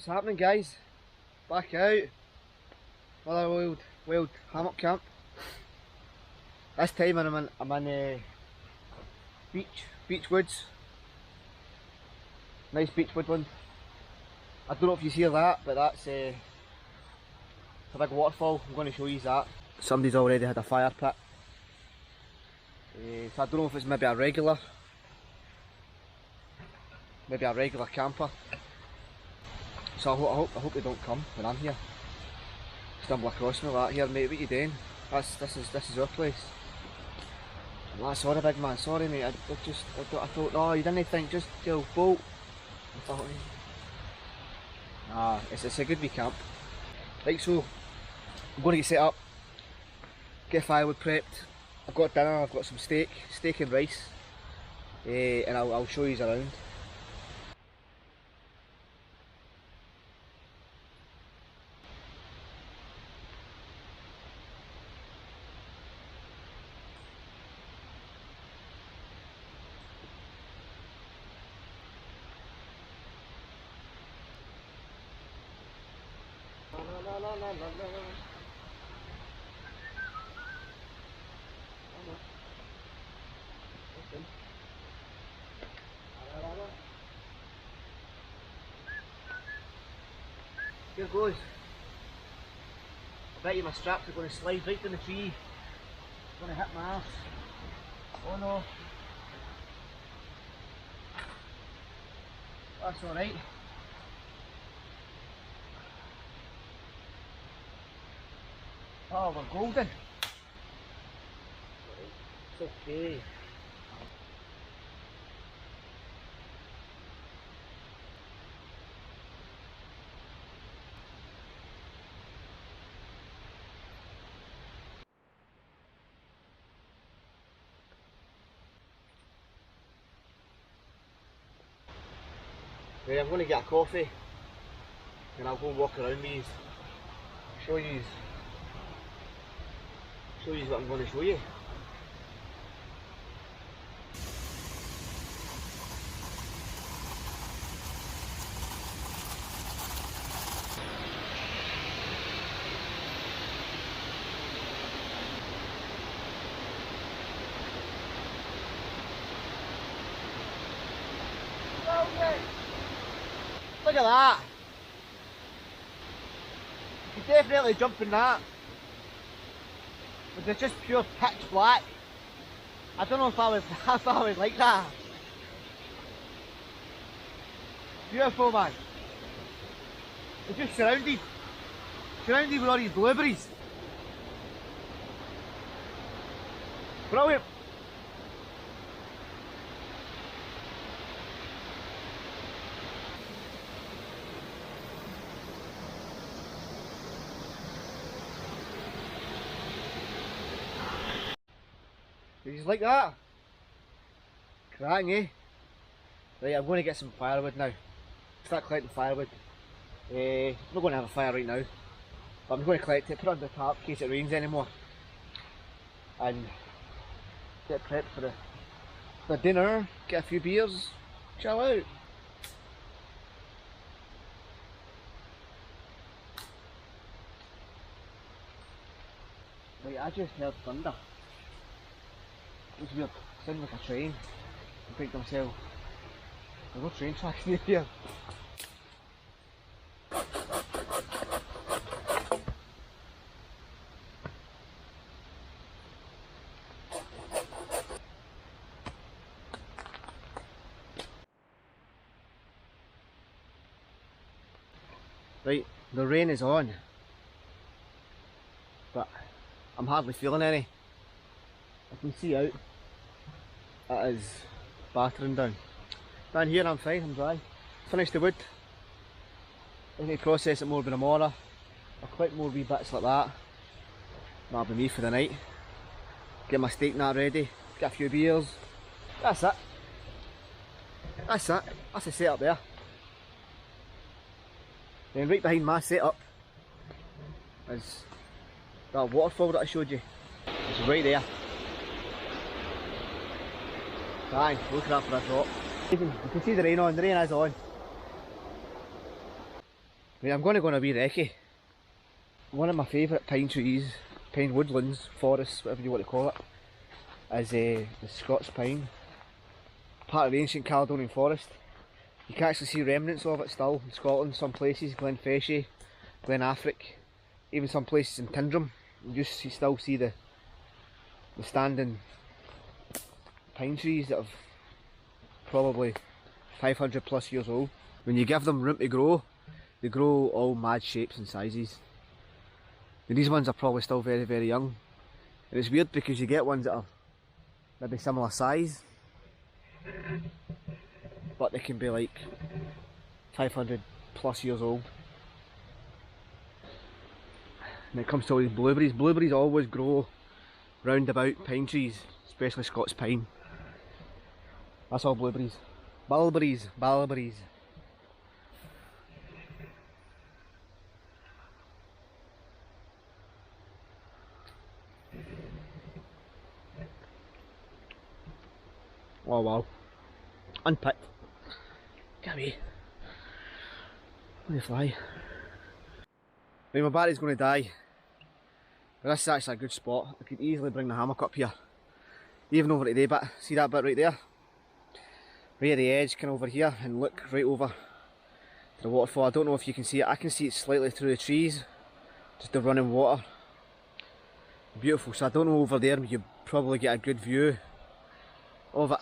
What's happening, guys? Back out. Another wild hammock camp. This time I'm in beach woods. Nice beach woodland. I don't know if you hear that, but that's it's a big waterfall. I'm going to show you that. Somebody's already had a fire pit. So I don't know if it's maybe a regular camper. So I hope they don't come when I'm here. Stumble across me like that. Here, mate, what you doing? This is our place. Ah, sorry, big man. Sorry, mate. I thought, no, you didn't think. Just boat. I thought, nah, it's a good wee camp. Right, so I'm going to get set up. Get firewood prepped. I've got dinner. I've got some steak and rice, and I'll show you around. Here goes. I bet you my straps are going to slide right down the tree. Going to hit my ass. Oh no. That's alright. Oh, we're golden. It's okay. Right, I'm going to get a coffee and I'll go and walk around these, show you what I'm going to show you. Look at that! You could definitely jump in that. But it's just pure pitch black. I don't know if I would like that. Beautiful, man. We're just surrounded with all these blueberries. Brilliant. Just like that. Cracking, eh? Right, I'm going to get some firewood now. Start collecting firewood. I'm not going to have a fire right now, but I'm going to collect it, put it under the tarp in case it rains anymore, and get prepped for the dinner, get a few beers, chill out. Right, I just heard thunder. It's weird, it sounded like a train. I think to myself, there's no train tracks near here. Right, the rain is on, but I'm hardly feeling any. I can see out. It is battering down. Down here I'm fine, I'm dry. Finished the wood. I need to process it more with a mortar. I'll collect more wee bits like that. That'll be me for the night. Get my steak nut ready, get a few beers. That's it. That's it. That's the setup there. Then right behind my setup is that waterfall that I showed you. It's right there. Aye, look at that for a drop. You can see the rain on, the rain is on. Right, I'm going to go on a wee recce. One of my favourite pine trees, pine woodlands, forests, whatever you want to call it, is the Scots pine. Part of the ancient Caledonian forest. You can actually see remnants of it still in Scotland, some places, Glenfeshie, Glenafric, even some places in Tindrum. You still see the standing pine trees that have probably 500 plus years old. When you give them room to grow, they grow all mad shapes and sizes. And these ones are probably still very, very young. And it's weird because you get ones that are maybe similar size, but they can be like 500 plus years old. When it comes to all these blueberries, blueberries always grow round about pine trees, especially Scots pine. That's all blueberries. Bilberries, bilberries. Oh wow. Unpicked. Get away. Let me fly. Right, my battery's going to die. But this is actually a good spot. I could easily bring the hammock up here. Even over to the bit. See that bit right there? Right at the edge, kind of over here, and look right over to the waterfall. I don't know if you can see it. I can see it slightly through the trees. Just the running water. Beautiful. So I don't know over there, you probably get a good view of it.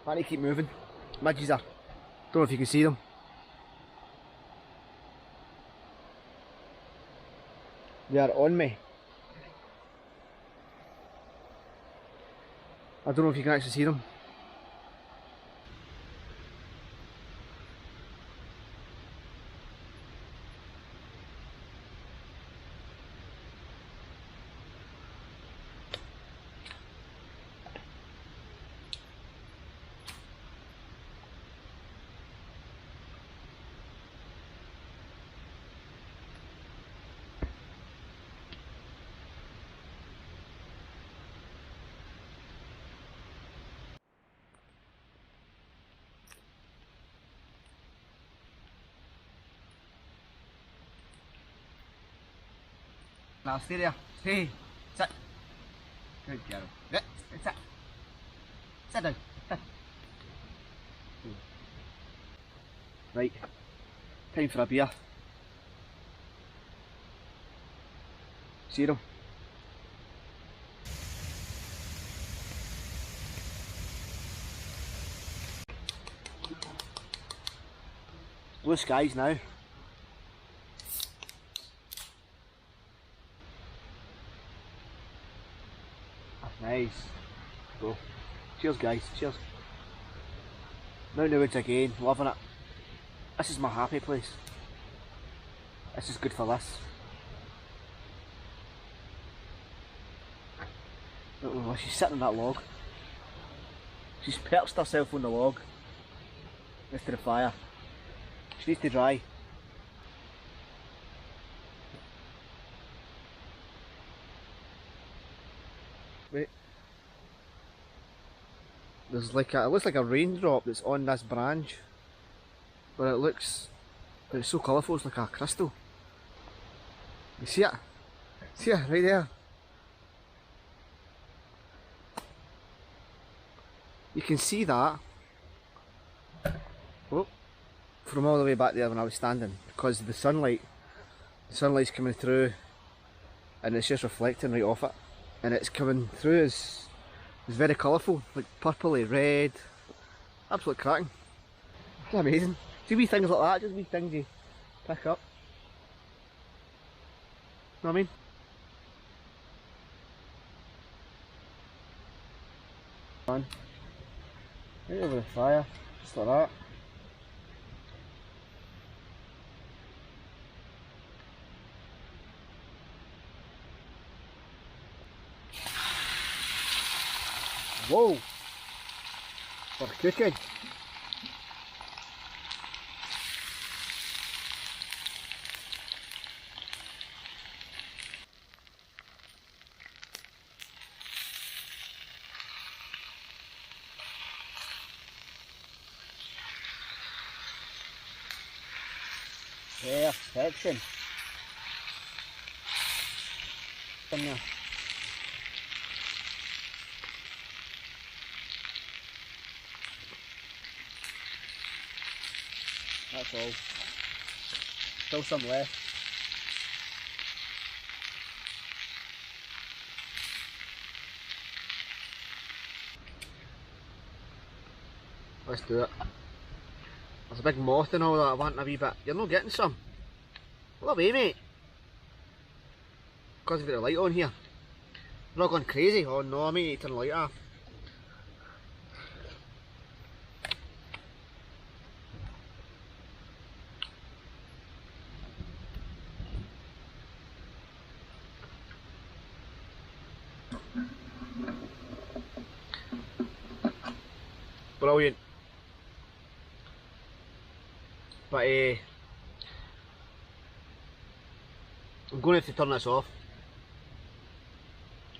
I need to keep moving. Midges are. Don't know if you can see them. They are on me. I don't know if you can actually see them. Now stay there. Stay. Sit. Good girl. Sit. Sit. Sit down. Right. Time for a beer. See them? Blue skies now. Nice. Go. Cheers guys, cheers. Out in the woods again, loving it. This is my happy place. This is good for this. Oh, she's sitting on that log. She's perched herself on the log next to the fire. She needs to dry. Wait. There's like it looks like a raindrop that's on this branch. But it's so colourful, it's like a crystal. You see it? See it right there? You can see that. Oh, from all the way back there when I was standing, because the sunlight's coming through and it's just reflecting right off it. And it's coming through as very colourful, like purpley, red, absolute cracking. It's amazing. See wee things like that, just wee things you pick up. Know what I mean? On. Right over the fire, just like that. Whoa! For cooking. Perfection. In there. That's all. Still some left. Let's do it. There's a big moth and all that I want a wee bit. You're not getting some. Well away, mate. Because we've got the light on here. I'm not going crazy. Oh no, I may need to turn the light off. Brilliant. But I'm going to have to turn this off.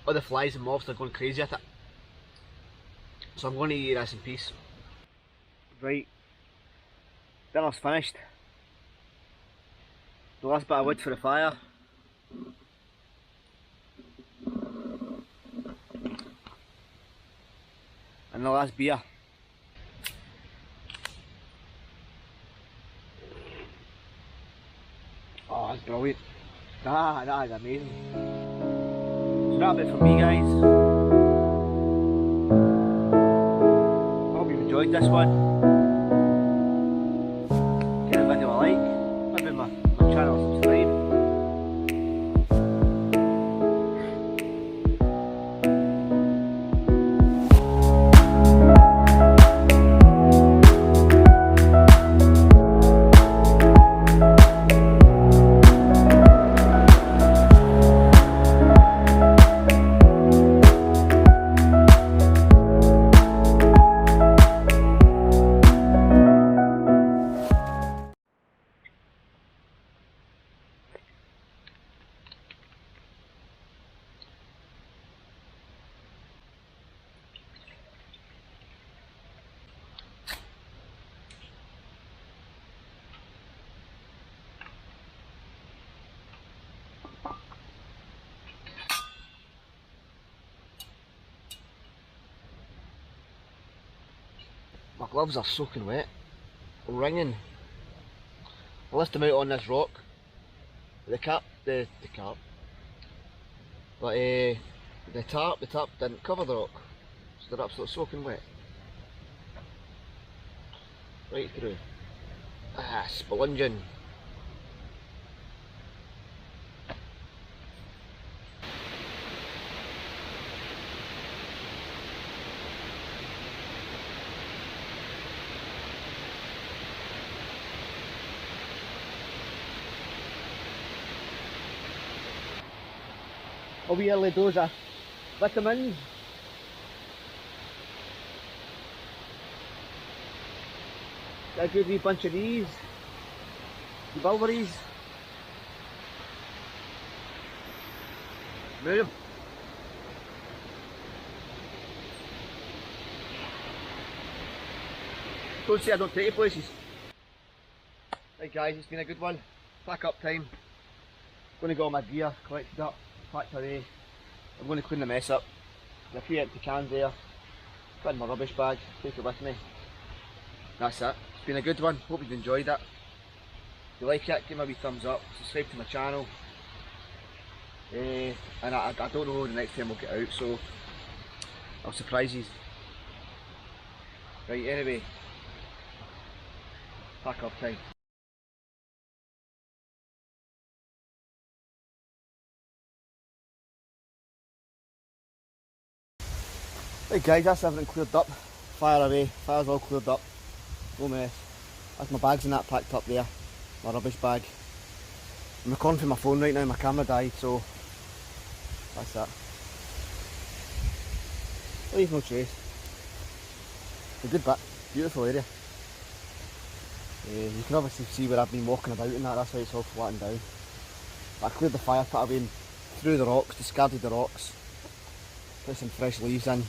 All the flies and moths are going crazy at it. So I'm going to eat this in peace. Right. Dinner's finished. The last bit of wood for the fire. And the last beer. Oh, that's brilliant. That is amazing. So that's it from me, guys. I hope you've enjoyed this one. Give the video a like, maybe my channel subscribe. My gloves are soaking wet, ringing. I left them out on this rock. The cap, but the tarp didn't cover the rock, so they're absolutely soaking wet. Right through. Spelunging. A wee early dose of vitamins. Got a good wee bunch of these. The bilberries. Move. Don't say I don't take you places. Right guys, it's been a good one. Pack up time. Going to get all my gear collected up, packed away. I'm going to clean the mess up. There's a few empty cans there. Put in my rubbish bag, take it with me. That's it. It's been a good one. Hope you've enjoyed it. If you like it, give me a wee thumbs up. Subscribe to my channel. And I don't know the next time we'll get out, so I'll surprise you. Right, anyway. Pack up time. Right guys, that's everything cleared up. Fire away, fire's all cleared up. No mess. That's my bags and that packed up there. My rubbish bag. I'm recording from my phone right now, my camera died, so that's it. Leave no trace. A good bit, beautiful area. You can obviously see where I've been walking about and that's why it's all flattened down. But I cleared the fire pit away through the rocks, discarded the rocks, put some fresh leaves in,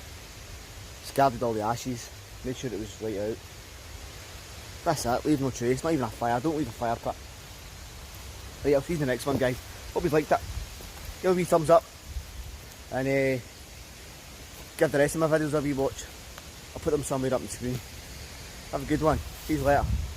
discarded all the ashes, made sure it was right out. That's it, leave no trace, not even a fire, don't leave a fire pit. Right, I'll see you in the next one, guys. Hope you liked it. Give a wee thumbs up, and give the rest of my videos a wee watch. I'll put them somewhere up on the screen. Have a good one. See you later.